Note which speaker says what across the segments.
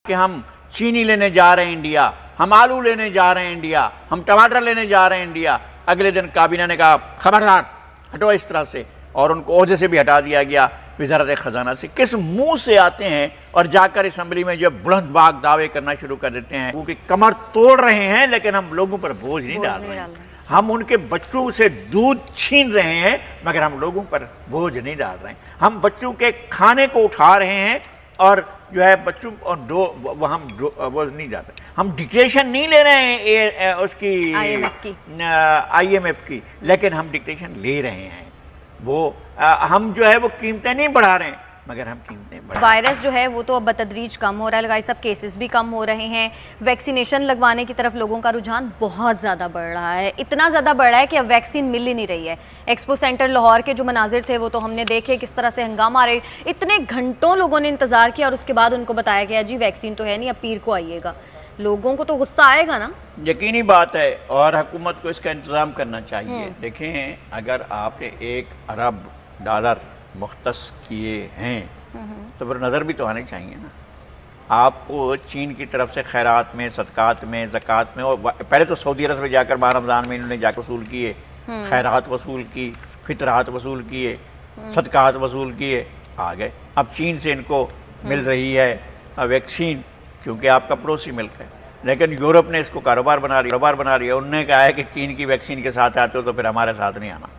Speaker 1: कि हम चीनी लेने जा रहे हैं इंडिया, हम आलू लेने जा रहे हैं इंडिया, हम टमाटर लेने जा रहे हैं इंडिया। अगले दिन काबीना ने कहा खबरदार हटो इस तरह से, और उनको ओहदे से भी हटा दिया गया वजारत ख़जाना से। किस मुंह से आते हैं और जाकर असम्बली में जो बुलंद बाग दावे करना शुरू कर देते हैं, क्योंकि कमर तोड़ रहे हैं लेकिन हम लोगों पर बोझ नहीं डाल रहे हैं। हम उनके बच्चों से दूध छीन रहे हैं मगर हम लोगों पर बोझ नहीं डाल रहे हैं। हम बच्चों के खाने को उठा रहे हैं और जो है बच्चों और वो नहीं जाते। हम डिक्टेशन नहीं ले रहे हैं उसकी IMF की, लेकिन हम डिक्टेशन ले रहे हैं। वो हम जो है वो कीमतें नहीं बढ़ा रहे हैं मगर हम कीमतें बढ़ा।
Speaker 2: वायरस जो है वो तो अब बतदरीज कम हो रहा है, लगाई सब केसेस भी कम हो रहे हैं। वैक्सीनेशन लगवाने की तरफ लोगों का रुझान बहुत ज़्यादा बढ़ रहा है, इतना ज़्यादा बढ़ रहा है कि अब वैक्सीन मिल ही नहीं रही है। एक्सपो सेंटर लाहौर के जो मनाजिर थे वो तो हमने देखे, किस तरह से हंगामा रहे। इतने घंटों लोगों ने इंतज़ार किया और उसके बाद उनको बताया गया जी वैक्सीन तो है नहीं, अब पीर को आइएगा। लोगों को तो गुस्सा आएगा ना,
Speaker 1: यकीनी बात है, और हुकूमत को इसका इंतज़ाम करना चाहिए। देखें, अगर आपने $1 अरब मुख्तस किए हैं तो फिर नज़र भी तो आने चाहिए ना। आपको चीन की तरफ से खैरात में, सदकात में, ज़कात में, और पहले तो सऊदी अरब में जाकर माह रमज़ान में इन्होंने जाकर वसूल किए, खैरात वसूल की, फितरात वसूल किए, सदकात वसूल किए, आ गए। अब चीन से इनको मिल रही है वैक्सीन, क्योंकि आपका पड़ोसी मुल्क है। लेकिन यूरोप ने इसको कारोबार बना लिया। उन्होंने कहा है कि चीन की वैक्सीन के साथ आते हो तो फिर हमारे साथ नहीं आना,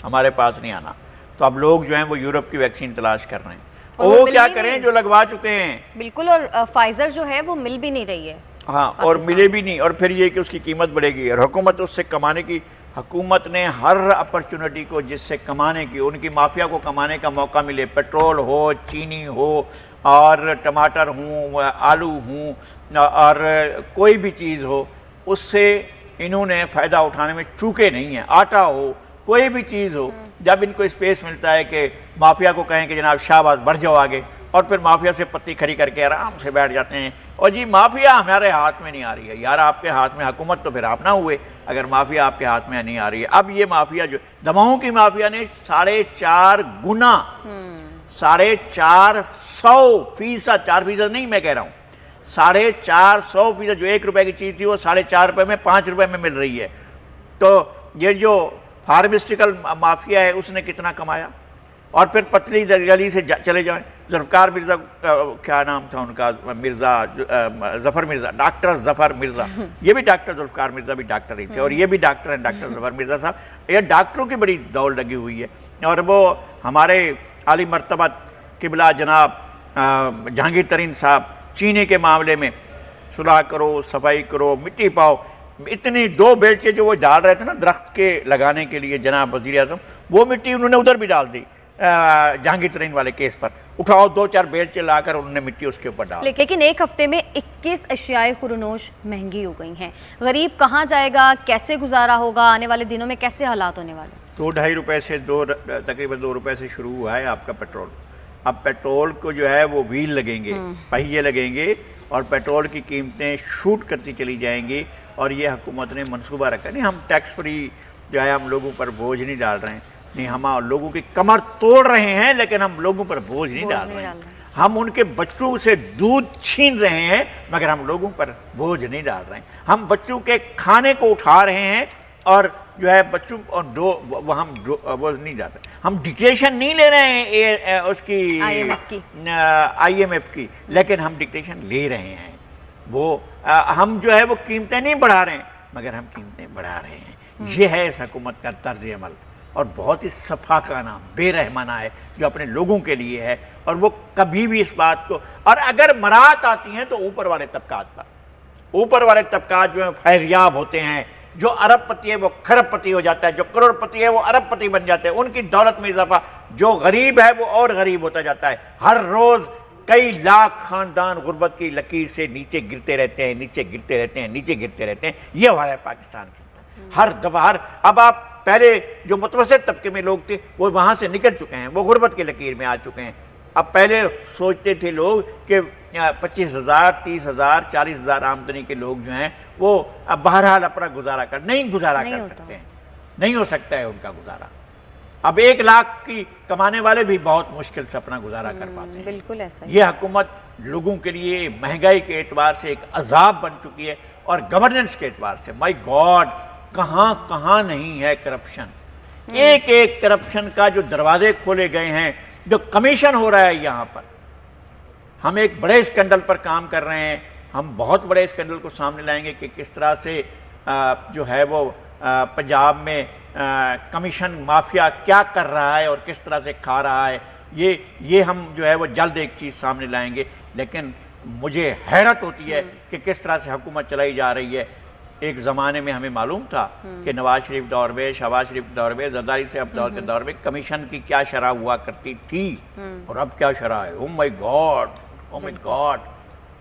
Speaker 1: हमारे पास नहीं आना। तो अब लोग जो हैं वो यूरोप की वैक्सीन तलाश कर रहे हैं, और वो क्या करें जो लगवा चुके हैं। बिल्कुल,
Speaker 2: और फाइजर जो है वो मिल भी नहीं रही है।
Speaker 1: हाँ, और मिले भी नहीं, और फिर ये कि उसकी कीमत बढ़ेगी, और हुकूमत उससे कमाने की, हुकूमत ने हर अपॉर्चुनिटी को जिससे कमाने की, उनकी माफिया को कमाने का मौका मिले, पेट्रोल हो, चीनी हो, और टमाटर हों, आलू हों, और कोई भी चीज़ हो, उससे इन्होंने फ़ायदा उठाने में चूके नहीं हैं। आटा हो, कोई भी चीज़ हो, जब इनको स्पेस मिलता है कि माफिया को कहें कि जनाब शाबाश बढ़ जाओ आगे, और फिर माफिया से पत्ती खड़ी करके आराम से बैठ जाते हैं। और जी माफिया हमारे हाथ में नहीं आ रही है। यार आपके हाथ में हुकूमत तो फिर आप ना हुए अगर माफिया आपके हाथ में नहीं आ रही है। अब ये माफिया जो दवाओं की माफिया ने 4.5 गुना, 450%, 4% नहीं मैं कह रहा हूँ, 450% जो ₹1 की चीज़ थी वो ₹4.5 में, ₹5 में मिल रही है। तो ये जो फार्मास्यूटिकल माफिया है उसने कितना कमाया। और फिर पतली गली से चले जाएं, जुल्फ़िकार मिर्ज़ा, क्या नाम था उनका, ज़फ़र मिर्ज़ा, डॉक्टर ज़फ़र मिर्ज़ा, ये भी डॉक्टर, जुल्फ़िकार मिर्ज़ा भी डॉक्टर ही थे, और ये भी डॉक्टर हैं, डॉक्टर ज़फ़र मिर्ज़ा साहब। ये डॉक्टरों की बड़ी दौड़ लगी हुई है। और वो हमारे आली मर्तबा किबला जनाब जहांगीर तरीन साहब चीनी के मामले में सुलह करो, सफाई करो, मिट्टी पाओ, इतनी 2 बेलचे जो वो डाल रहे थे ना दरख्त के लगाने के लिए जनाब वज़ीर आज़म, वो मिट्टी उन्होंने उधर भी डाल दी जहांगीर तरीन वाले केस पर। उठाओ 2-4 बेलचे लाकर उन्होंने मिट्टी उसके ऊपर डाल।
Speaker 2: लेकिन एक हफ्ते में 21 अशियाए खुरनोश महंगी हो गई हैं। गरीब कहाँ जाएगा, कैसे गुजारा होगा, आने वाले दिनों में कैसे हालात होने वाले?
Speaker 1: 2-2.5 रुपये से तकरीबन ₹2 से शुरू हुआ है आपका पेट्रोल। अब पेट्रोल को जो है वो व्हील लगेंगे, पहिए लगेंगे, और पेट्रोल की कीमतें शूट करती चली जाएंगी। और ये हुकूमत ने मनसूबा रखा, नहीं हम टैक्स फ्री जो है हम लोगों पर बोझ नहीं डाल रहे हैं, नहीं हम लोगों की कमर तोड़ रहे हैं लेकिन हम लोगों पर बोझ नहीं डाल रहे हैं। हम उनके बच्चों से दूध छीन रहे हैं मगर हम लोगों पर बोझ नहीं डाल रहे हैं। हम बच्चों के खाने को उठा रहे हैं और जो है बच्चों और वो नहीं जाते। हम डिक्टेशन नहीं ले रहे हैं उसकी IMF की, लेकिन हम डिक्टेशन ले रहे हैं। वो हम जो है वो कीमतें नहीं बढ़ा रहे हैं मगर हम कीमतें बढ़ा रहे हैं। ये है इस हुकूमत का तर्ज अमल, और बहुत ही सफाकाना, बेरहमाना है जो अपने लोगों के लिए है। और वो कभी भी इस बात को, और अगर मराहत आती हैं तो ऊपर वाले तबकात पर, ऊपर वाले तबकात जो है फैज़याब होते हैं। जो अरबपति है वो खरबपति हो जाता है, जो करोड़पति है वो अरबपति बन जाते हैं, उनकी दौलत में इजाफा। जो गरीब है वो और गरीब होता जाता है। हर रोज़ कई लाख खानदान गुर्बत की लकीर से नीचे गिरते रहते हैं, नीचे गिरते रहते हैं, नीचे गिरते रहते हैं। ये हमारे पाकिस्तान की हर दफा अब आप पहले जो मुतवस्सित तबके में लोग थे वो वहाँ से निकल चुके हैं, वो गुर्बत की लकीर में आ चुके हैं। अब पहले सोचते थे लोग कि 25,000, 30,000, 40,000 आमदनी के लोग जो हैं वो अब बहरहाल अपना गुजारा नहीं कर सकते हैं, नहीं हो सकता है उनका गुजारा। अब 1 लाख की कमाने वाले भी बहुत मुश्किल से अपना गुजारा कर पाते हैं।
Speaker 2: बिल्कुल ऐसा।
Speaker 1: ये हुकूमत लोगों के लिए महंगाई के एतबार से एक अजाब बन चुकी है, और गवर्नेंस के एतबार से माय गॉड कहाँ कहाँ नहीं है करप्शन। एक एक करप्शन का जो दरवाजे खोले गए हैं, जो कमीशन हो रहा है यहाँ पर। हम एक बड़े स्कैंडल पर काम कर रहे हैं, हम बहुत बड़े स्कैंडल को सामने लाएंगे कि किस तरह से जो है वो पंजाब में कमीशन माफिया क्या कर रहा है और किस तरह से खा रहा है। ये हम जो है वो जल्द एक चीज़ सामने लाएंगे। लेकिन मुझे हैरत होती है कि किस तरह से हुकूमत चलाई जा रही है। एक ज़माने में हमें मालूम था कि नवाज शरीफ दौर में, शहबाज शरीफ दौर में, जरदारी साहब दौर के दौर में कमीशन की क्या शरह हुआ करती थी, और अब क्या शरह है। ओह माय गॉड,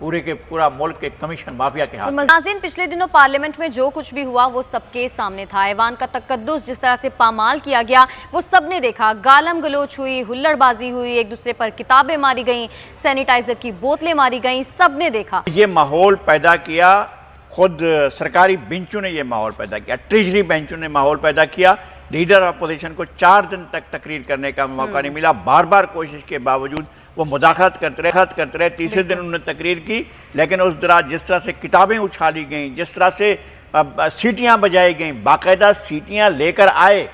Speaker 1: पूरे के पूरा मुल्क के कमीशन माफिया के हाथ।
Speaker 2: नाज़रीन, पिछले दिनों पार्लियामेंट में जो कुछ भी हुआ वो सबके सामने था। ऐवान का तकद्दुस जिस तरह से पामाल किया गया वो सबने देखा। गालम गलोच हुई, हुल्लड़बाजी हुई, एक दूसरे पर किताबें मारी गईं, सैनिटाइजर की बोतलें मारी गईं, सबने देखा।
Speaker 1: ये माहौल पैदा किया, खुद सरकारी बेंचों ने ये माहौल पैदा किया, ट्रेजरी बेंचों ने माहौल पैदा किया। लीडर अपोजिशन को 4 दिन तक तकरीर करने का मौका नहीं मिला। बार बार कोशिश के बावजूद वो मुदाखलत करते रहे। तीसरे दिन उन्होंने तकरीर की, लेकिन उस दौरान जिस तरह से किताबें उछाली गईं, जिस तरह से सीटियां बजाई गईं, बाकायदा सीटियां लेकर आए,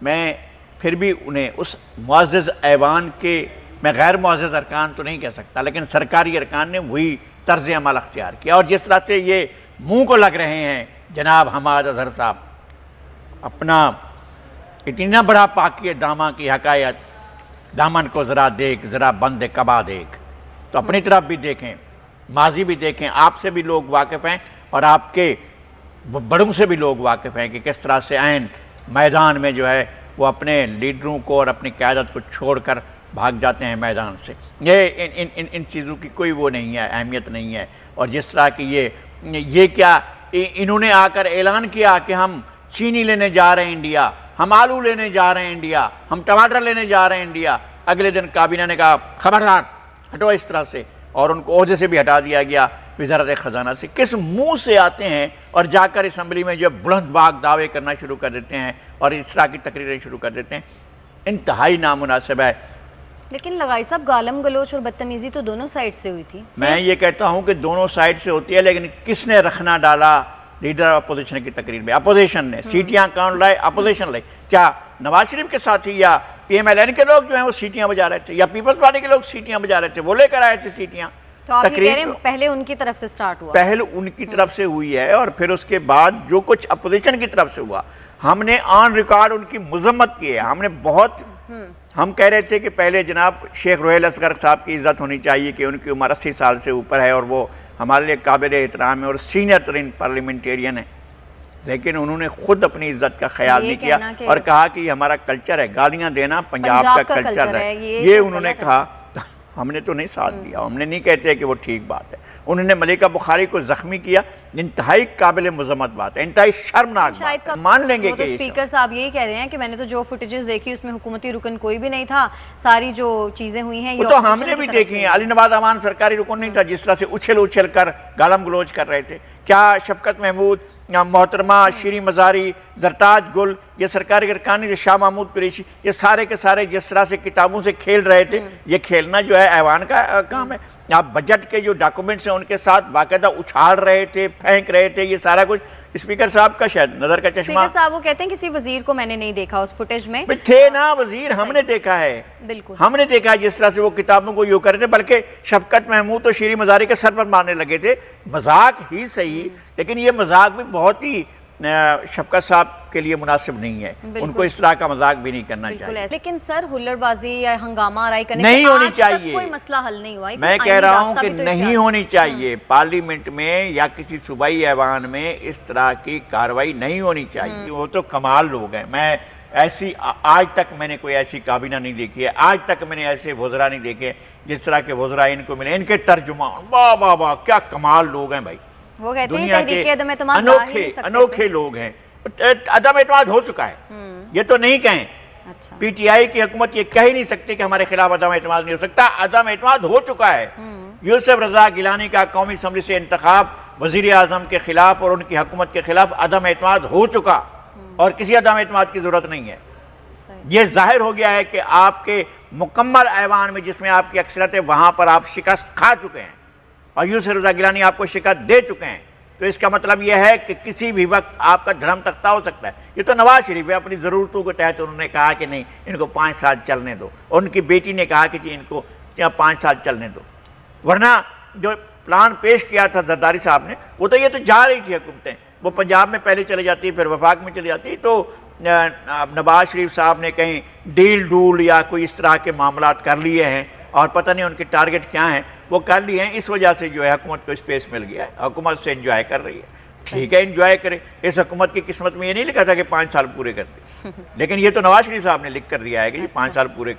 Speaker 1: मैं फिर भी उन्हें उस मुअज़्ज़ज़ ऐवान के, मैं गैर मुअज़्ज़ज़ अरकान तो नहीं कह सकता, लेकिन सरकारी अरकान ने वही तर्ज अमल अख्तियार किया। और जिस तरह से ये मुंह को लग रहे हैं जनाब हमाद अजहर साहब, अपना इतना बड़ा पाकिए दामा की हकायत, दामन को ज़रा देख, ज़रा बंद कबा देख, तो अपनी तरफ भी देखें, माजी भी देखें। आपसे भी लोग वाकिफ़ हैं और आपके बड़ों से भी लोग वाकिफ़ हैं कि किस तरह से ऐन मैदान में जो है वो अपने लीडरों को और अपनी क़यादत को छोड़कर भाग जाते हैं मैदान से। ये इन चीज़ों की कोई वो नहीं है, अहमियत नहीं है। और जिस तरह की ये क्या इन्होंने आकर ऐलान किया कि हम चीनी लेने जा रहे हैं इंडिया, हम आलू लेने जा रहे हैं इंडिया, हम टमाटर लेने जा रहे हैं इंडिया। अगले दिन काबीना ने कहा खबरदार हटो इस तरह से, और उनको ओहदे से भी हटा दिया गया वज़ारत ख़जाना से। किस मुंह से आते हैं और जाकर असम्बली में जो बुलंद बाग दावे करना शुरू कर देते हैं और इस तरह की तकरीरें शुरू कर देते हैं, इंतहाई नामुनासिब है।
Speaker 2: लेकिन लगाई साहब, गालम गलोच और बदतमीजी तो दोनों साइड से हुई थी।
Speaker 1: मैं ये कहता हूँ कि दोनों साइड से होती है, लेकिन किसने रखना डाला लीडर अपोजिशन की तकरीर में? अपोजिशन ने। सीटियां कौन लाए? अपोजिशन लाई। क्या नवाज शरीफ के साथी या PMLN के लोग जो हैं वो सीटियां बजा रहे थे, या पीपल्स पार्टी के लोग सीटियां बजा रहे थे? वो लेकर आए थे सीटियां।
Speaker 2: तो आप ये कह रहे हैं पहले उनकी तरफ से स्टार्ट हुआ?
Speaker 1: पहले उनकी तरफ से हुई है, और फिर उसके बाद जो कुछ अपोजिशन की तरफ से हुआ, हमने ऑन रिकॉर्ड उनकी मजम्मत की है। हमने बहुत, हम कह रहे थे कि पहले जनाब शेख रोहेल असगर साहब की इज़्ज़त होनी चाहिए कि उनकी उम्र 80 साल से ऊपर है और वो हमारे लिए काबिल एहतराम है और सीनियर तरीन पार्लियामेंटेरियन है। लेकिन उन्होंने खुद अपनी इज्जत का ख्याल नहीं किया और कहा कि ये हमारा कल्चर है, गालियां देना पंजाब का कल्चर है। ये उन्होंने कहा। हमने तो नहीं साथ दिया, हमने नहीं कहते कि वो ठीक बात है। उन्होंने मलिका बुखारी को जख्मी किया, इंतहाई काबिल मुज़म्मत बात है, इंतहाई शर्मनाक बात है। मान लेंगे कि
Speaker 2: स्पीकर साहब यही कह रहे हैं कि मैंने तो जो फुटेजेस देखी उसमें हुकूमती रुकन कोई भी नहीं था, सारी जो चीजें हुई हैं
Speaker 1: वो तो हमने भी देखी हैं। अली नवाज अमान सरकारी रुकन नहीं था, जिस तरह से उछल कर गालम गलोच कर रहे थे। क्या शफकत महमूद, मोहतरमा शीरी मज़ारी, जरताज गुल, ये सरकारी अरकान, शाह महमूद कुरैशी, ये सारे के सारे जिस तरह से किताबों से खेल रहे थे, ये खेलना जो है ऐवान का काम है। आप बजट के जो डॉक्यूमेंट्स हैं उनके साथ बाकायदा उछाल रहे थे, फेंक रहे थे, ये सारा कुछ स्पीकर साहब का शायद नजर का चश्मा।
Speaker 2: स्पीकर साहब वो कहते हैं किसी वजीर को मैंने नहीं देखा उस फुटेज में।
Speaker 1: थे ना वजीर, हमने देखा है,
Speaker 2: बिल्कुल हमने
Speaker 1: देखा है जिस तरह से वो किताबों को यूँ कर रहे थे। बल्कि शफकत महमूद तो शीरी मज़ारी के सर पर मारने लगे थे। मजाक ही सही, लेकिन ये मजाक भी बहुत ही शफकत साहब के लिए मुनासिब नहीं है। उनको इस तरह का मजाक भी नहीं करना चाहिए।
Speaker 2: लेकिन सर हुल्लड़बाजी या हंगामा आराई करने
Speaker 1: नहीं होनी चाहिए,
Speaker 2: कोई मसला हल नहीं हुआ।
Speaker 1: मैं कह रहा हूँ कि नहीं होनी चाहिए। पार्लियामेंट में या किसी सूबाई ऐवान में इस तरह की कार्रवाई नहीं होनी चाहिए। वो तो कमाल लोग हैं। मैं ऐसी आज तक मैंने कोई ऐसी काबीना नहीं देखी है, आज तक मैंने ऐसे वज़रा नहीं देखे जिस तरह के वज़रा इनको मिले। इनके तर्जुमान वाह वाह वाह, क्या कमाल लोग हैं भाई।
Speaker 2: वो कहते हैं
Speaker 1: दुनिया के अनोखे लोग हैं। अदम एतमाद हो चुका है, ये तो नहीं कहें।
Speaker 2: अच्छा।
Speaker 1: PTI की हुकूमत ये कह ही नहीं सकती कि हमारे खिलाफ अदम एतमाद नहीं हो सकता। अदम एतमाद हो चुका है। यूसुफ रजा गिलानी का कौमी असम्बली से इंतखाब वज़ीर आज़म के खिलाफ और उनकी हुकूमत के खिलाफ अदम एतमाद हो चुका, और किसी अदम एतमाद की जरूरत नहीं है। ये जाहिर हो गया है कि आपके मुकम्मल ऐवान में जिसमें आपकी अक्सरियत है वहाँ पर आप शिकस्त खा चुके हैं और यूसुफ रज़ा गिलानी आपको शिकस्त दे चुके हैं, तो इसका मतलब यह है कि किसी भी वक्त आपका धर्म तख्ता हो सकता है। ये तो नवाज शरीफ है, अपनी ज़रूरतों के तहत उन्होंने कहा कि नहीं इनको 5 साल चलने दो, उनकी बेटी ने कहा कि जी इनको 5 साल चलने दो, वरना जो प्लान पेश किया था जरदारी साहब ने वो तो ये तो जा रही थी हुकूमतें, वो पंजाब में पहले चले जाती फिर वफाक में चली जाती, तो नवाज शरीफ साहब ने कहीं डील डूल या कोई इस तरह के मामलात कर लिए हैं और पता नहीं उनके टारगेट क्या हैं वो कर लिए हैं, इस वजह से जो है हुकूमत को स्पेस मिल गया है, हुकूमत से एंजॉय कर रही है। ठीक है, एंजॉय करे, इस हुकूमत की किस्मत में ये नहीं लिखा था कि 5 साल पूरे करते, लेकिन ये तो नवाज शरीफ साहब ने लिख कर दिया है कि 5 साल पूरे